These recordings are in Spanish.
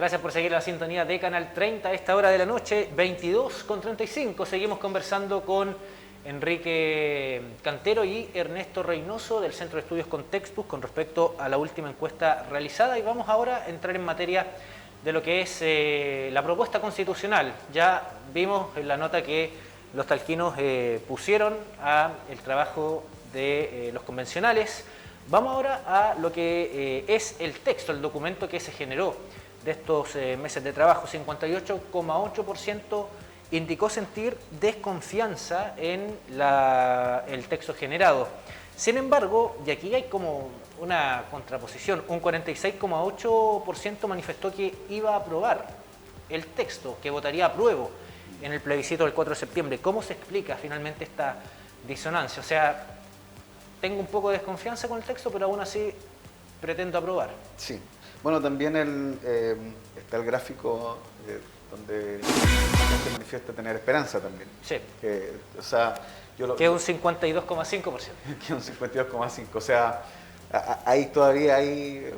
Gracias por seguir la sintonía de Canal 30 a esta hora de la noche, 22:35. Seguimos conversando con Enrique Cantero y Ernesto Reynoso del Centro de Estudios Contextus con respecto a la última encuesta realizada, y vamos ahora a entrar en materia de lo que es la propuesta constitucional. Ya vimos en la nota que los talquinos pusieron a el trabajo de los convencionales. Vamos ahora a lo que es el texto, el documento que se generó de estos meses de trabajo. 58,8% indicó sentir desconfianza en el texto generado. Sin embargo, y aquí hay como una contraposición, un 46,8% manifestó que iba a aprobar el texto, que votaría apruebo en el plebiscito del 4 de septiembre. ¿Cómo se explica finalmente esta disonancia? O sea, tengo un poco de desconfianza con el texto, pero aún así pretendo aprobar. Sí. Bueno, también está el gráfico donde la gente manifiesta tener esperanza también. Sí. O sea, que es un 52,5%. Que es un 52,5%. O sea, ahí todavía hay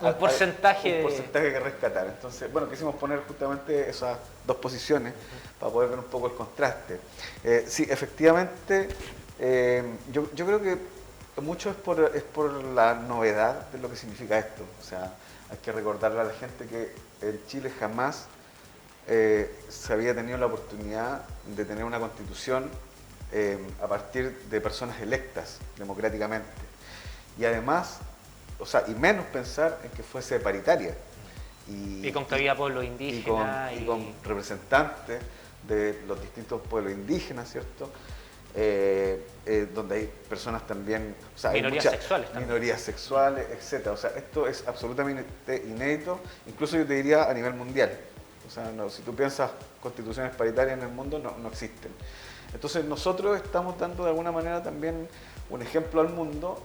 un porcentaje que rescatar. Entonces, bueno, quisimos poner justamente esas dos posiciones para poder ver un poco el contraste. Sí, efectivamente, yo creo que mucho es por la novedad de lo que significa esto. O sea, hay que recordarle a la gente que en Chile jamás se había tenido la oportunidad de tener una constitución a partir de personas electas democráticamente. Y además, o sea, y menos pensar en que fuese paritaria. Y con que había pueblos indígenas. Y con representantes de los distintos pueblos indígenas, ¿cierto? Donde hay personas también, o sea, minorías sexuales también. Minorías sexuales, etc. O sea, esto es absolutamente inédito, incluso yo te diría a nivel mundial. O sea, no, si tú piensas constituciones paritarias en el mundo, no existen. Entonces nosotros estamos dando de alguna manera también un ejemplo al mundo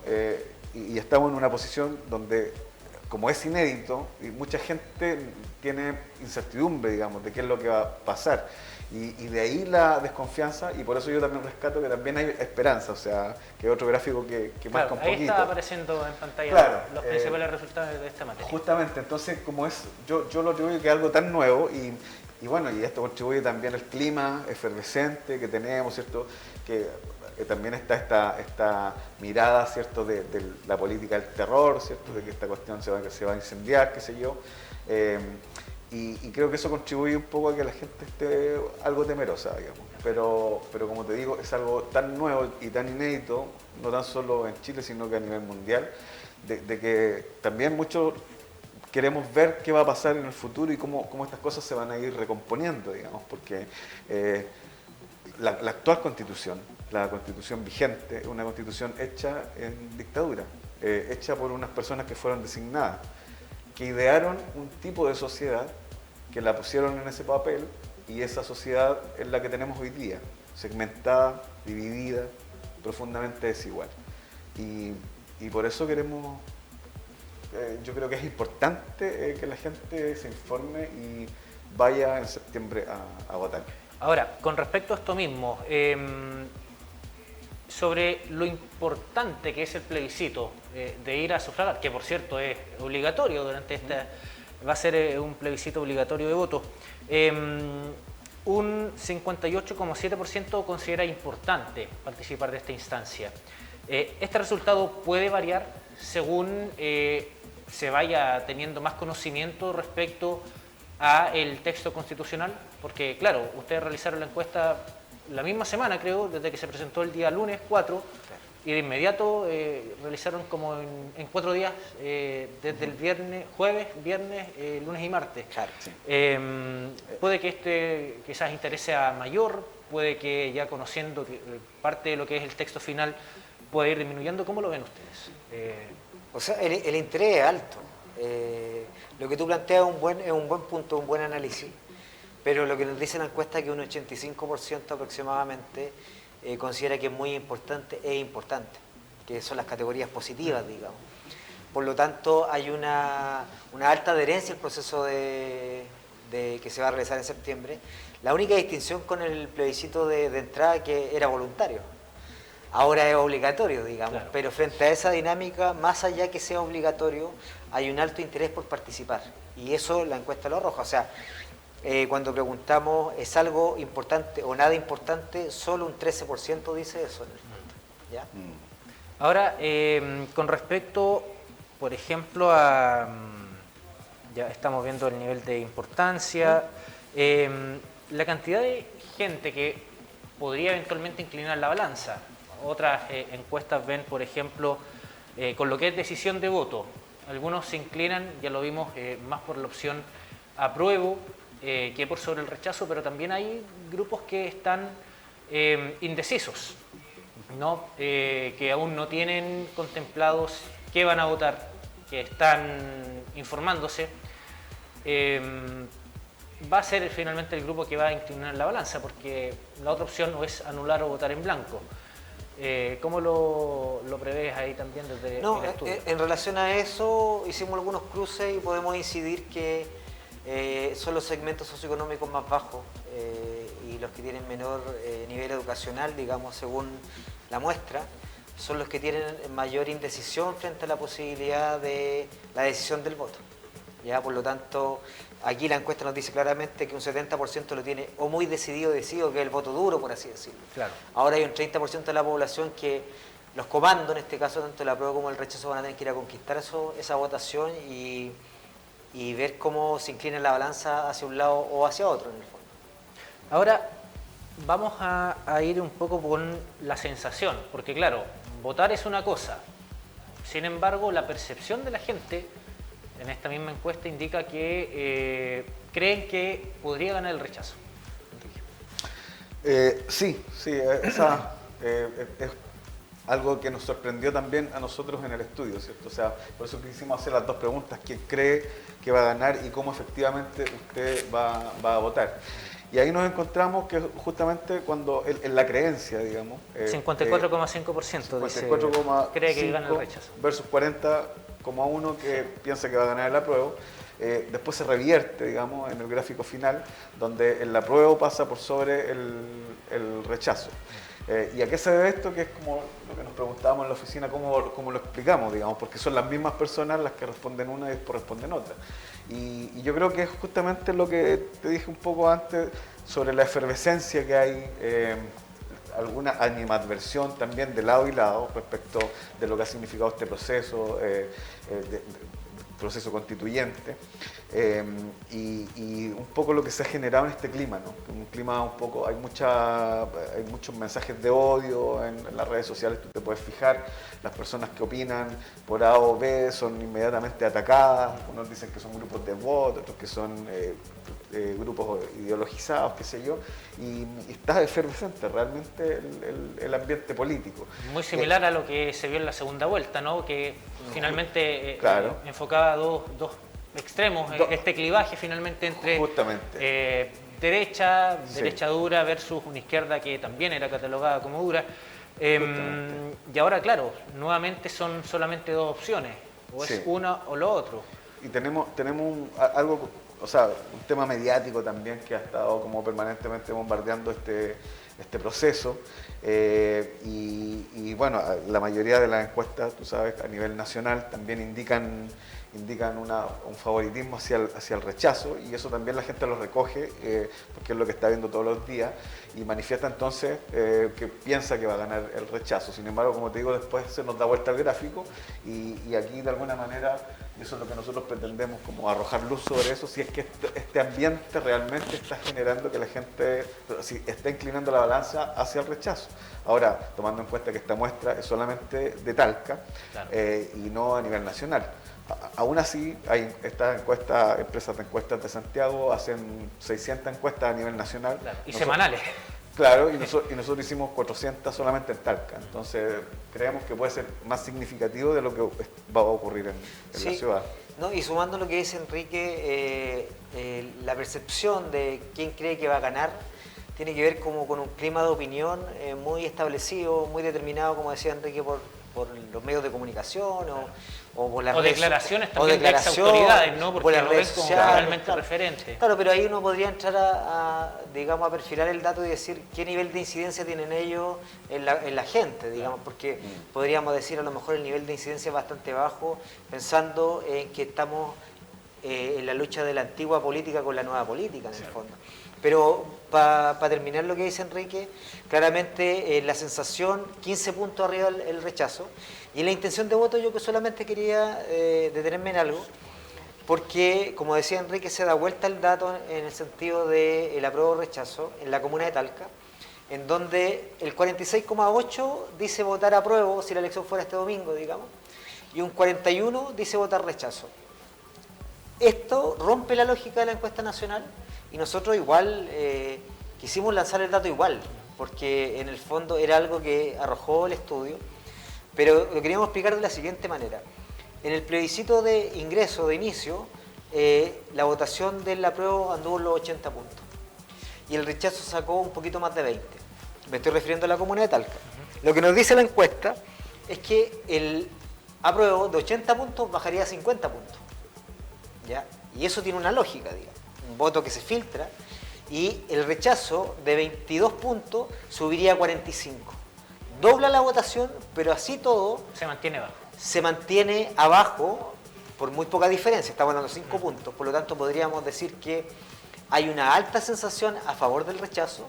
y estamos en una posición donde, como es inédito, y mucha gente tiene incertidumbre, digamos, de qué es lo que va a pasar. Y de ahí la desconfianza, y por eso yo también rescato que también hay esperanza, o sea, que es otro gráfico que marca un poquito. Ahí está apareciendo en pantalla los principales resultados de esta materia. Justamente, entonces, como es, yo lo atribuyo que es algo tan nuevo, y bueno, y esto contribuye también al clima efervescente que tenemos, ¿cierto? Que también está esta mirada, ¿cierto?, de la política del terror, ¿cierto?, de que esta cuestión se va a incendiar, qué sé yo. Y creo que eso contribuye un poco a que la gente esté algo temerosa, digamos. Pero como te digo, es algo tan nuevo y tan inédito, no tan solo en Chile, sino que a nivel mundial, de que también muchos queremos ver qué va a pasar en el futuro y cómo estas cosas se van a ir recomponiendo, digamos, porque la actual constitución, la constitución vigente, es una constitución hecha en dictadura, hecha por unas personas que fueron designadas, que idearon un tipo de sociedad, que la pusieron en ese papel, y esa sociedad es la que tenemos hoy día, segmentada, dividida, profundamente desigual. Y por eso queremos, yo creo que es importante que la gente se informe y vaya en septiembre a votar. Ahora, con respecto a esto mismo, sobre lo importante que es el plebiscito de ir a sufragar, que por cierto es obligatorio durante esta, va a ser un plebiscito obligatorio de voto, un 58,7% considera importante participar de esta instancia. Este resultado puede variar según se vaya teniendo más conocimiento respecto a el texto constitucional, porque claro, ustedes realizaron la encuesta la misma semana, creo, desde que se presentó el día lunes 4, y de inmediato realizaron como en 4 días, desde el jueves, viernes, lunes y martes. Claro, sí. Puede que quizás interese a mayor, puede que ya conociendo parte de lo que es el texto final puede ir disminuyendo. ¿Cómo lo ven ustedes? O sea, el interés es alto. Lo que tú planteas es un buen punto, un buen análisis, pero lo que nos dice la encuesta es que un 85% aproximadamente considera que es muy importante e importante, que son las categorías positivas, digamos. Por lo tanto, hay una alta adherencia al proceso que se va a realizar en septiembre. La única distinción con el plebiscito de entrada que era voluntario. Ahora es obligatorio, digamos, Claro. pero frente a esa dinámica, más allá que sea obligatorio, hay un alto interés por participar. Y eso la encuesta lo arroja. O sea, cuando preguntamos, ¿es algo importante o nada importante? Solo un 13% dice eso en el fondo. ¿Ya? Ahora, con respecto, por ejemplo, a... ya estamos viendo el nivel de importancia, la cantidad de gente que podría eventualmente inclinar la balanza. Otras encuestas ven, por ejemplo, con lo que es decisión de voto. Algunos se inclinan, ya lo vimos, más por la opción apruebo que por sobre el rechazo, pero también hay grupos que están indecisos, ¿no? Que aún no tienen contemplados qué van a votar, que están informándose. Va a ser finalmente el grupo que va a inclinar la balanza, porque la otra opción o es anular o votar en blanco. ¿Cómo lo prevés ahí también desde No, el estudio? en relación a eso hicimos algunos cruces y podemos incidir que son los segmentos socioeconómicos más bajos y los que tienen menor nivel educacional, digamos, según la muestra, son los que tienen mayor indecisión frente a la posibilidad de la decisión del voto. ¿Ya? Por lo tanto, aquí la encuesta nos dice claramente que un 70% lo tiene o muy decidido, que es el voto duro, por así decirlo. Claro. Ahora hay un 30% de la población que los comandos, en este caso tanto el apruebo como el rechazo, van a tener que ir a conquistar esa votación y ver cómo se inclina la balanza hacia un lado o hacia otro, en el fondo. Ahora vamos a ir un poco con la sensación, porque claro, votar es una cosa. Sin embargo, la percepción de la gente en esta misma encuesta indica que creen que podría ganar el rechazo. Sí, es algo que nos sorprendió también a nosotros en el estudio, ¿cierto? O sea, por eso quisimos hacer las dos preguntas: ¿quién cree que va a ganar y cómo efectivamente usted va a votar? Y ahí nos encontramos que justamente cuando en la creencia, digamos... 54,5% dice cree que gana el rechazo. Versus 40,1% que piensa que va a ganar el apruebo. Después se revierte, digamos, en el gráfico final, donde el apruebo pasa por sobre el rechazo. ¿Y a qué se debe esto? Que es como lo que nos preguntábamos en la oficina, cómo lo explicamos, digamos, porque son las mismas personas las que responden una y después responden otra. Y yo creo que es justamente lo que te dije un poco antes sobre la efervescencia que hay, alguna animadversión también de lado y lado respecto de lo que ha significado este proceso, proceso constituyente, y un poco lo que se ha generado en este clima, ¿no? Un clima un poco, hay muchos mensajes de odio en las redes sociales, tú te puedes fijar, las personas que opinan por A o B son inmediatamente atacadas, unos dicen que son grupos de voto, otros que son grupos ideologizados, qué sé yo, y está efervescente realmente el ambiente político. Muy similar a lo que se vio en la segunda vuelta, ¿no? Que finalmente claro, enfocaba dos extremos, este clivaje finalmente entre justamente derecha sí, dura versus una izquierda que también era catalogada como dura. Y ahora, claro, nuevamente son solamente dos opciones, o es sí, una o lo otro. y tenemos algo, o sea, un tema mediático también que ha estado como permanentemente bombardeando este proceso, y bueno, la mayoría de las encuestas, tú sabes, a nivel nacional también indican un favoritismo hacia el rechazo, y eso también la gente lo recoge, porque es lo que está viendo todos los días, y manifiesta entonces que piensa que va a ganar el rechazo. Sin embargo, como te digo, después se nos da vuelta el gráfico, y aquí de alguna manera, y eso es lo que nosotros pretendemos, como arrojar luz sobre eso, si es que este ambiente realmente está generando que la gente si está inclinando la balanza hacia el rechazo. Ahora, tomando en cuenta que esta muestra es solamente de Talca, Claro. Y no a nivel nacional. Aún así, hay estas empresas de encuestas de Santiago hacen 600 encuestas a nivel nacional. Claro, y semanales. Claro, y nosotros hicimos 400 solamente en Talca. Entonces, creemos que puede ser más significativo de lo que va a ocurrir en Sí, la ciudad. ¿no? Y sumando lo que dice Enrique, la percepción de quién cree que va a ganar tiene que ver como con un clima de opinión muy establecido, muy determinado, como decía Enrique, por por los medios de comunicación o por las o redes, declaraciones también de ex autoridades, ¿no? Porque lo ven como realmente claro, referente. Claro, pero ahí uno podría entrar digamos, a perfilar el dato y decir qué nivel de incidencia tienen ellos en la gente, digamos, porque podríamos decir a lo mejor el nivel de incidencia es bastante bajo, pensando en que estamos en la lucha de la antigua política con la nueva política, en el fondo. Pero para terminar lo que dice Enrique, claramente la sensación, 15 puntos arriba el rechazo, y la intención de voto yo que solamente quería detenerme en algo, porque como decía Enrique, se da vuelta el dato en el sentido del apruebo o rechazo en la comuna de Talca, en donde el 46,8 dice votar apruebo si la elección fuera este domingo, digamos, y un 41 dice votar rechazo. Esto rompe la lógica de la encuesta nacional y nosotros igual quisimos lanzar el dato igual, porque en el fondo era algo que arrojó el estudio, pero lo queríamos explicar de la siguiente manera. En el plebiscito de ingreso, de inicio, la votación del apruebo anduvo en los 80 puntos y el rechazo sacó un poquito más de 20. Me estoy refiriendo a la comuna de Talca. Lo que nos dice la encuesta es que el apruebo de 80 puntos bajaría a 50 puntos. ¿Ya? Y eso tiene una lógica, digamos. Un voto que se filtra y el rechazo de 22 puntos subiría a 45. Dobla la votación, pero así todo Se mantiene bajo. se mantiene abajo por muy poca diferencia, estamos hablando de 5 puntos, por lo tanto podríamos decir que hay una alta sensación a favor del rechazo,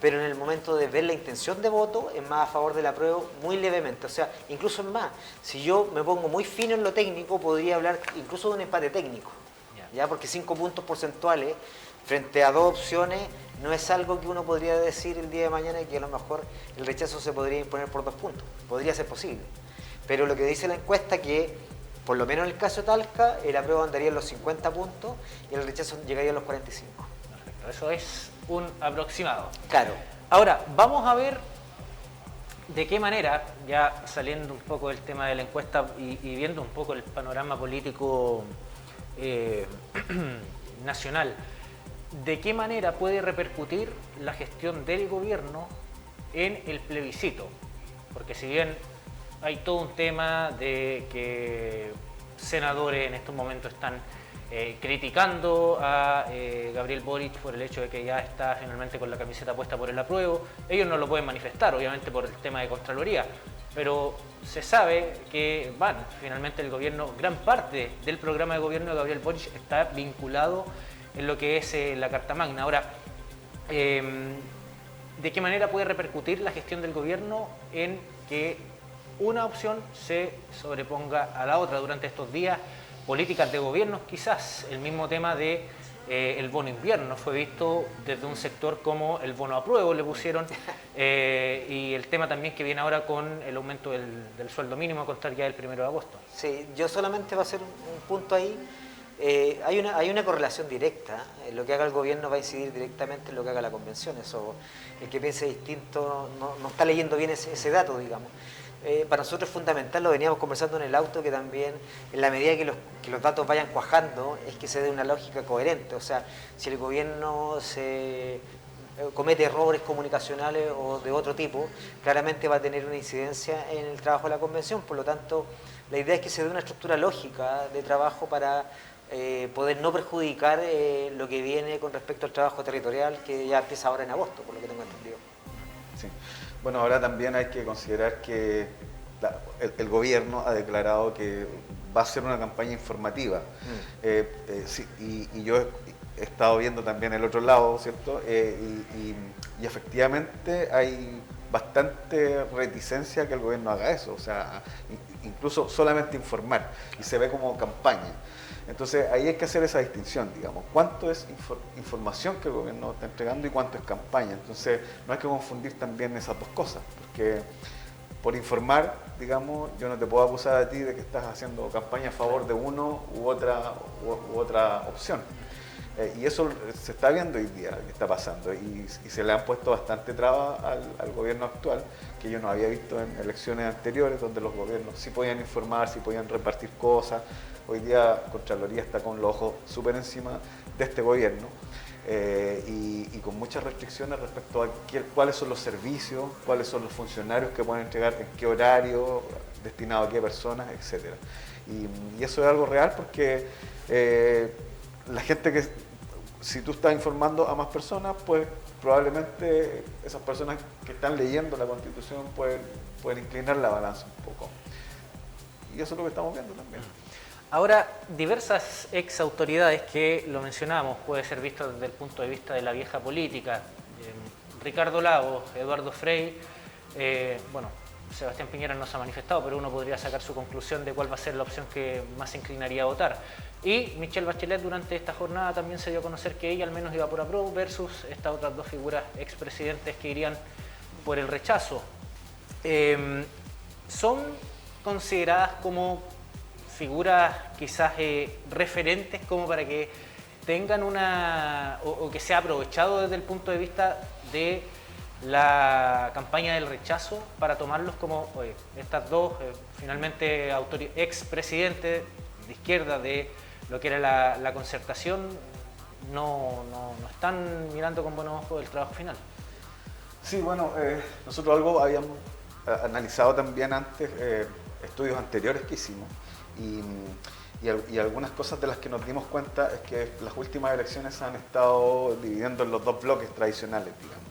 pero en el momento de ver la intención de voto es más a favor del apruebo muy levemente, o sea, incluso es más, si yo me pongo muy fino en lo técnico, podría hablar incluso de un empate técnico, ¿ya? Porque 5 puntos porcentuales frente a 2 opciones no es algo que uno podría decir el día de mañana y que a lo mejor el rechazo se podría imponer por 2 puntos, podría ser posible. Pero lo que dice la encuesta que, por lo menos en el caso de Talca, el apruebo andaría en los 50 puntos y el rechazo llegaría a los 45. Perfecto, eso es un aproximado. Claro. Ahora, vamos a ver de qué manera, ya saliendo un poco del tema de la encuesta y viendo un poco el panorama político nacional, de qué manera puede repercutir la gestión del gobierno en el plebiscito. Porque si bien hay todo un tema de que senadores en estos momentos están criticando a Gabriel Boric por el hecho de que ya está finalmente con la camiseta puesta por el apruebo. Ellos no lo pueden manifestar, obviamente por el tema de Contraloría, pero se sabe que finalmente el gobierno, gran parte del programa de gobierno de Gabriel Boric está vinculado en lo que es la Carta Magna. Ahora, ¿de qué manera puede repercutir la gestión del gobierno en que una opción se sobreponga a la otra durante estos días? Políticas de gobierno, quizás el mismo tema de el bono invierno fue visto desde un sector como el bono apruebo le pusieron y el tema también que viene ahora con el aumento del sueldo mínimo a contar ya el 1 de agosto. Sí, yo solamente va a ser un punto ahí. Hay una correlación directa. Lo que haga el gobierno va a incidir directamente en lo que haga la convención. Eso, el que piense distinto no está leyendo bien ese dato, digamos. Para nosotros es fundamental, lo veníamos conversando en el auto, que también en la medida que los datos vayan cuajando es que se dé una lógica coherente. O sea, si el gobierno se comete errores comunicacionales o de otro tipo, claramente va a tener una incidencia en el trabajo de la convención. Por lo tanto, la idea es que se dé una estructura lógica de trabajo para poder no perjudicar lo que viene con respecto al trabajo territorial, que ya empieza ahora en agosto, por lo que tengo entendido. Sí. Bueno, ahora también hay que considerar que el gobierno ha declarado que va a hacer una campaña informativa. Sí, y yo he estado viendo también el otro lado, ¿cierto? Y efectivamente hay bastante reticencia que el gobierno haga eso, o sea, incluso solamente informar, y se ve como campaña. Entonces ahí hay que hacer esa distinción, digamos, cuánto es información que el gobierno está entregando y cuánto es campaña. Entonces no hay que confundir también esas dos cosas, porque por informar, digamos, yo no te puedo acusar a ti de que estás haciendo campaña a favor de uno u otra opción. Y eso se está viendo hoy día, que está pasando, y se le han puesto bastante trabas al gobierno actual, que yo no había visto en elecciones anteriores, donde los gobiernos sí podían informar, sí podían repartir cosas. Hoy día Contraloría está con los ojos súper encima de este gobierno, y con muchas restricciones respecto a cuáles son los servicios, cuáles son los funcionarios que pueden entregar, en qué horario, destinado a qué personas, etc. Y eso es algo real porque la gente que, si tú estás informando a más personas, pues probablemente esas personas que están leyendo la Constitución pueden inclinar la balanza un poco. Y eso es lo que estamos viendo también. Ahora, diversas ex autoridades que lo mencionamos, puede ser visto desde el punto de vista de la vieja política, Ricardo Lagos, Eduardo Frei, bueno, Sebastián Piñera no se ha manifestado, pero uno podría sacar su conclusión de cuál va a ser la opción que más se inclinaría a votar. Y Michelle Bachelet durante esta jornada también se dio a conocer que ella al menos iba por apruebo versus estas otras dos figuras expresidentes que irían por el rechazo. ¿Son consideradas como figuras quizás referentes como para que tengan o que sea aprovechado desde el punto de vista de la campaña del rechazo para tomarlos como estas dos finalmente expresidentes de izquierda de lo que era la concertación no están mirando con buenos ojos el trabajo final? Sí, bueno, nosotros algo habíamos analizado también antes, estudios anteriores que hicimos, y algunas cosas de las que nos dimos cuenta es que las últimas elecciones se han estado dividiendo en los dos bloques tradicionales, digamos.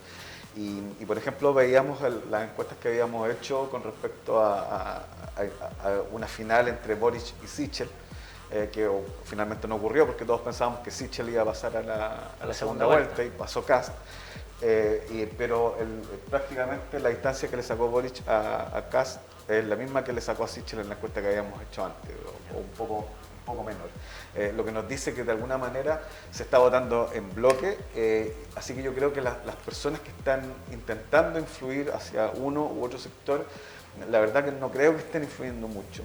Y por ejemplo, veíamos las encuestas que habíamos hecho con respecto a una final entre Boric y Sichel, que finalmente no ocurrió porque todos pensábamos que Sichel iba a pasar a la segunda vuelta y pasó Kast. Pero prácticamente la distancia que le sacó Boric a Kast es la misma que le sacó a Sichel en la encuesta que habíamos hecho antes, o un poco menor. Lo que nos dice que de alguna manera se está votando en bloque, así que yo creo que las personas que están intentando influir hacia uno u otro sector, la verdad que no creo que estén influyendo mucho.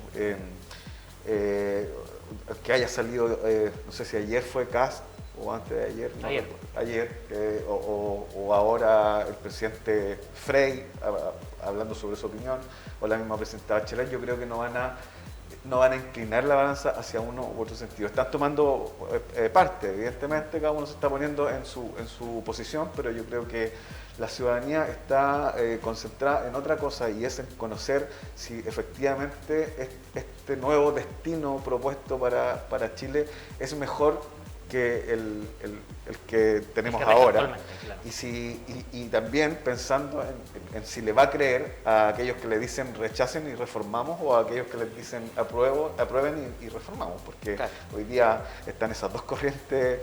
Que haya salido, no sé si ayer fue Kast o antes de ayer, no, ayer o ahora el presidente Frei hablando sobre su opinión, o la misma presidenta Bachelet, yo creo que no van a inclinar la balanza hacia uno u otro sentido. Están tomando parte, evidentemente cada uno se está poniendo en su posición, pero yo creo que la ciudadanía está concentrada en otra cosa, y es en conocer si efectivamente este nuevo destino propuesto para Chile es mejor que el que tenemos ahora, claro. Y también pensando en si le va a creer a aquellos que le dicen rechacen y reformamos, o a aquellos que les dicen aprueben y reformamos, porque claro, hoy día están esas dos corrientes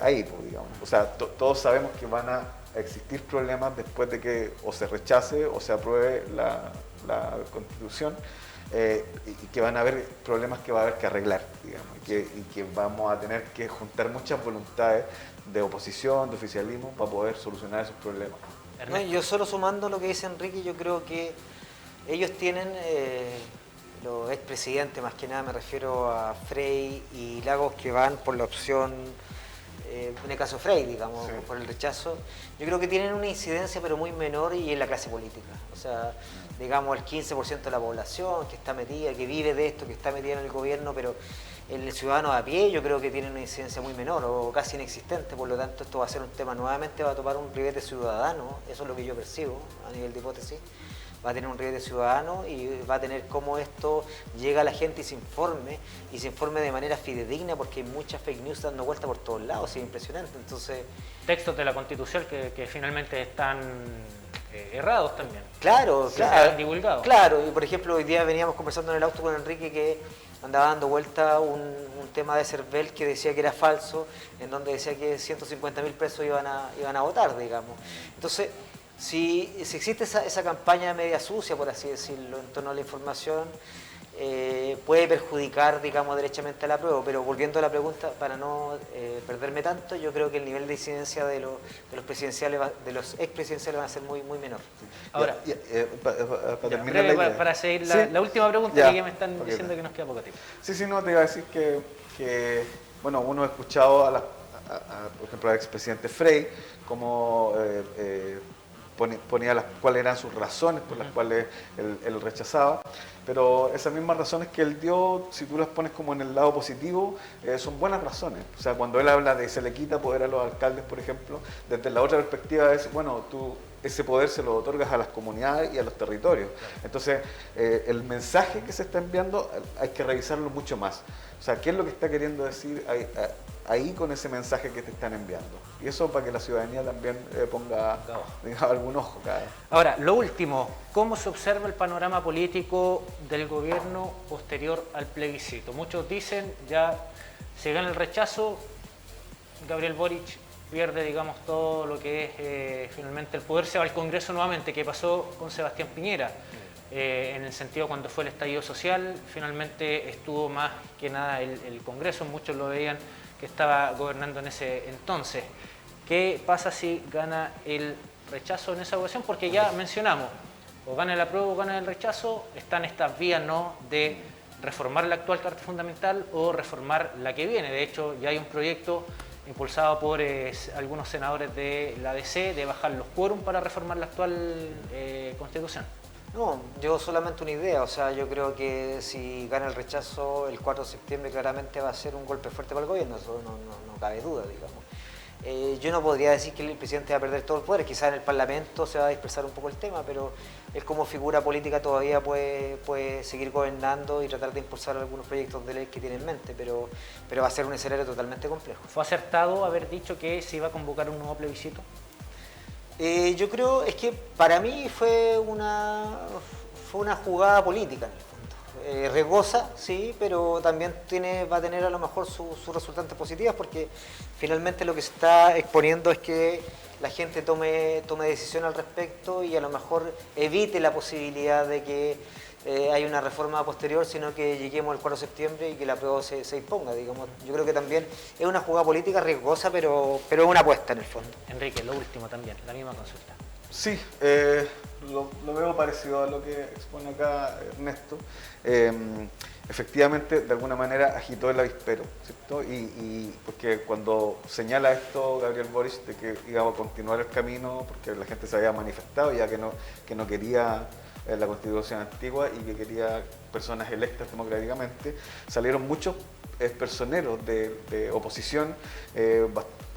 ahí, pues, digamos. O sea, todos sabemos que van a existir problemas después de que o se rechace o se apruebe la Constitución. Y que van a haber problemas que va a haber que arreglar, digamos, y que vamos a tener que juntar muchas voluntades de oposición, de oficialismo, para poder solucionar esos problemas. No, yo solo sumando lo que dice Enrique, yo creo que ellos tienen, los expresidentes, más que nada me refiero a Frei y Lagos, que van por la opción, en el caso Frei, digamos, sí, por el rechazo. Yo creo que tienen una incidencia pero muy menor y en la clase política. O sea, digamos el 15% de la población que está metida, que vive de esto, que está metida en el gobierno, pero el ciudadano a pie yo creo que tiene una incidencia muy menor o casi inexistente. Por lo tanto, esto va a ser un tema, nuevamente va a tomar un ribete ciudadano, eso es lo que yo percibo a nivel de hipótesis. Va a tener un ribete ciudadano y va a tener cómo esto llega a la gente y se informe de manera fidedigna, porque hay muchas fake news dando vuelta por todos lados, es impresionante. Entonces, textos de la Constitución que finalmente están errados también. Claro, se han divulgado. Claro, y por ejemplo hoy día veníamos conversando en el auto con Enrique que andaba dando vuelta un tema de Cervel que decía que era falso, en donde decía que 150.000 pesos iban a votar, digamos. Entonces, si existe esa campaña media sucia, por así decirlo, en torno a la información, puede perjudicar, digamos, derechamente a la prueba. Pero volviendo a la pregunta, para no perderme tanto, yo creo que el nivel de incidencia de los presidenciales, de los expresidenciales, va a ser muy, muy menor. Ahora, para terminar para seguir ¿sí? La última pregunta, que me están diciendo que nos queda poco tiempo. Sí, no, te iba a decir que bueno, uno ha escuchado por ejemplo, al expresidente Frey, como ponía cuáles eran sus razones por las cuales él rechazaba, pero esas mismas razones que él dio, si tú las pones como en el lado positivo, son buenas razones. O sea, cuando él habla de se le quita poder a los alcaldes, por ejemplo, desde la otra perspectiva es, bueno, tú ese poder se lo otorgas a las comunidades y a los territorios. Entonces, el mensaje que se está enviando hay que revisarlo mucho más. O sea, ¿qué es lo que está queriendo decir ahí con ese mensaje que te están enviando? Y eso para que la ciudadanía también ponga, digamos, algún ojo. Ahora, lo último, ¿cómo se observa el panorama político del gobierno posterior al plebiscito? Muchos dicen, ya se gana el rechazo, Gabriel Boric pierde, digamos, todo lo que es finalmente el poder, se va al Congreso nuevamente, que pasó con Sebastián Piñera. En el sentido cuando fue el estallido social, finalmente estuvo más que nada el Congreso, muchos lo veían que estaba gobernando en ese entonces. ¿Qué pasa si gana el rechazo en esa ocasión? Porque ya mencionamos, o gana el apruebo o gana el rechazo, están estas vías, ¿no?, de reformar la actual Carta Fundamental o reformar la que viene. De hecho, ya hay un proyecto impulsado por algunos senadores de la ADC de bajar los quórum para reformar la actual Constitución. No, yo solamente una idea, o sea, yo creo que si gana el rechazo el 4 de septiembre claramente va a ser un golpe fuerte para el gobierno, eso no cabe duda, digamos. Yo no podría decir que el presidente va a perder todo el poder, quizás en el Parlamento se va a dispersar un poco el tema, pero él como figura política todavía puede seguir gobernando y tratar de impulsar algunos proyectos de ley que tiene en mente, pero va a ser un escenario totalmente complejo. ¿Fue acertado haber dicho que se iba a convocar un nuevo plebiscito? Yo creo, es que para mí fue una jugada política en el fondo. Riesgosa, sí, pero también va a tener a lo mejor sus resultantes positivas porque finalmente lo que se está exponiendo es que la gente tome decisión al respecto y a lo mejor evite la posibilidad de que hay una reforma posterior, sino que lleguemos al 4 de septiembre y que la apruebo se imponga, digamos. Yo creo que también es una jugada política riesgosa, pero es una apuesta en el fondo. Enrique, lo último también, la misma consulta. Sí, lo veo parecido a lo que expone acá Ernesto. Efectivamente, de alguna manera agitó el avispero, ¿cierto? Y porque cuando señala esto Gabriel Boric de que iba a continuar el camino, porque la gente se había manifestado ya que no quería la Constitución antigua y que quería personas electas democráticamente, salieron muchos personeros de oposición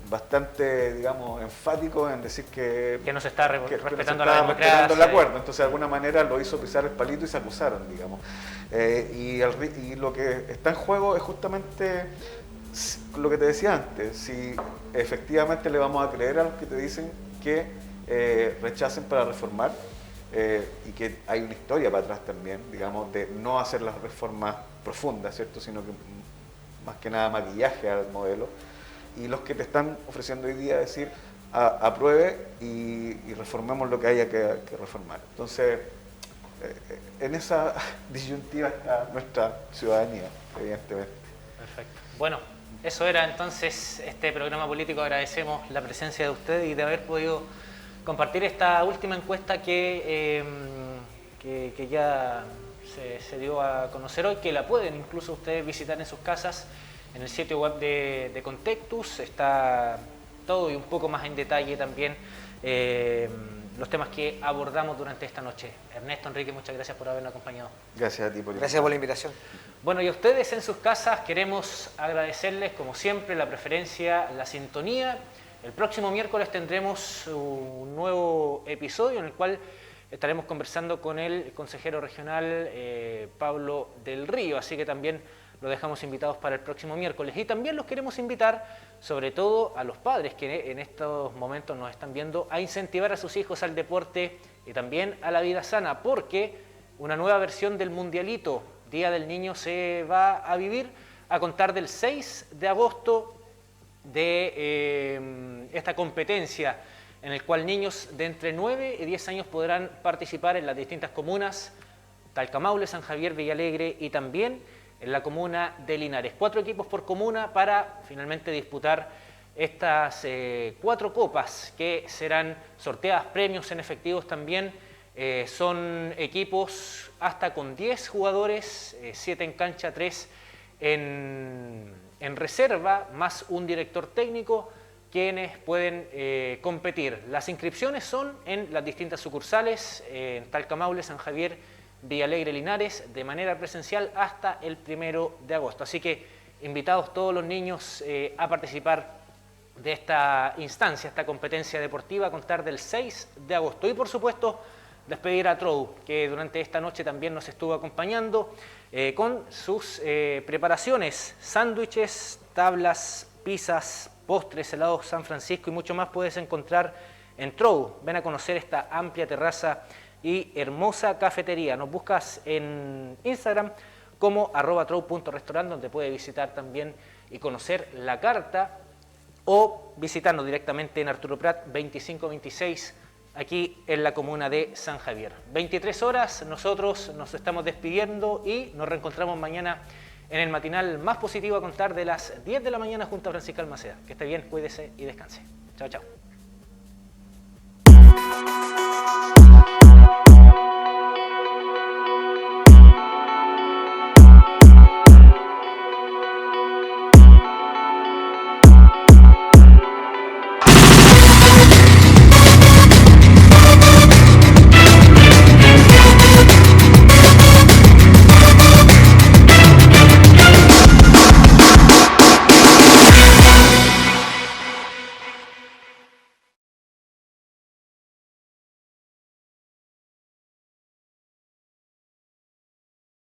bastante, digamos, enfáticos en decir que no se está respetando la democracia. Respetando el acuerdo. Entonces, de alguna manera lo hizo pisar el palito y se acusaron, digamos. Y lo que está en juego es justamente lo que te decía antes, si efectivamente le vamos a creer a los que te dicen que rechacen para reformar, y que hay una historia para atrás también, digamos, de no hacer las reformas profundas, ¿cierto? Sino que más que nada maquillaje al modelo. Y los que te están ofreciendo hoy día decir, apruebe y reformemos lo que haya que reformar. Entonces, en esa disyuntiva está nuestra ciudadanía, evidentemente. Perfecto. Bueno, eso era entonces este programa político. Agradecemos la presencia de usted y de haber podido compartir esta última encuesta que ya se dio a conocer hoy, que la pueden incluso ustedes visitar en sus casas en el sitio web de Contextus. Está todo y un poco más en detalle también los temas que abordamos durante esta noche. Ernesto, Enrique, muchas gracias por habernos acompañado. Gracias a ti Gracias por la invitación. Bueno, y a ustedes en sus casas queremos agradecerles, como siempre, la preferencia, la sintonía. El próximo miércoles tendremos un nuevo episodio en el cual estaremos conversando con el consejero regional Pablo del Río, así que también lo dejamos invitados para el próximo miércoles. Y también los queremos invitar, sobre todo a los padres que en estos momentos nos están viendo, a incentivar a sus hijos al deporte y también a la vida sana, porque una nueva versión del Mundialito, Día del Niño, se va a vivir a contar del 6 de agosto de esta competencia en el cual niños de entre 9 y 10 años podrán participar en las distintas comunas, Talcahuano, San Javier, Villalegre y también en la comuna de Linares. 4 equipos por comuna para finalmente disputar estas 4 copas que serán sorteadas, premios en efectivos también. Son equipos hasta con 10 jugadores, 7 en cancha, 3 en en reserva, más un director técnico, quienes pueden competir. Las inscripciones son en las distintas sucursales, en Talca-Maule, San Javier, Villalegre, Linares, de manera presencial hasta el 1 de agosto. Así que invitados todos los niños a participar de esta instancia, esta competencia deportiva, a contar del 6 de agosto. Y por supuesto, despedir a Trou, que durante esta noche también nos estuvo acompañando con sus preparaciones, sándwiches, tablas, pizzas, postres, helados San Francisco y mucho más puedes encontrar en Trou. Ven a conocer esta amplia terraza y hermosa cafetería. Nos buscas en Instagram como @trou.restaurant, donde puedes visitar también y conocer la carta, o visitarnos directamente en Arturo Prat 2526, aquí en la comuna de San Javier. 23 horas, nosotros nos estamos despidiendo y nos reencontramos mañana en el matinal más positivo, a contar de las 10 de la mañana junto a Francisca Almaceda. Que esté bien, cuídese y descanse. Chao, chao.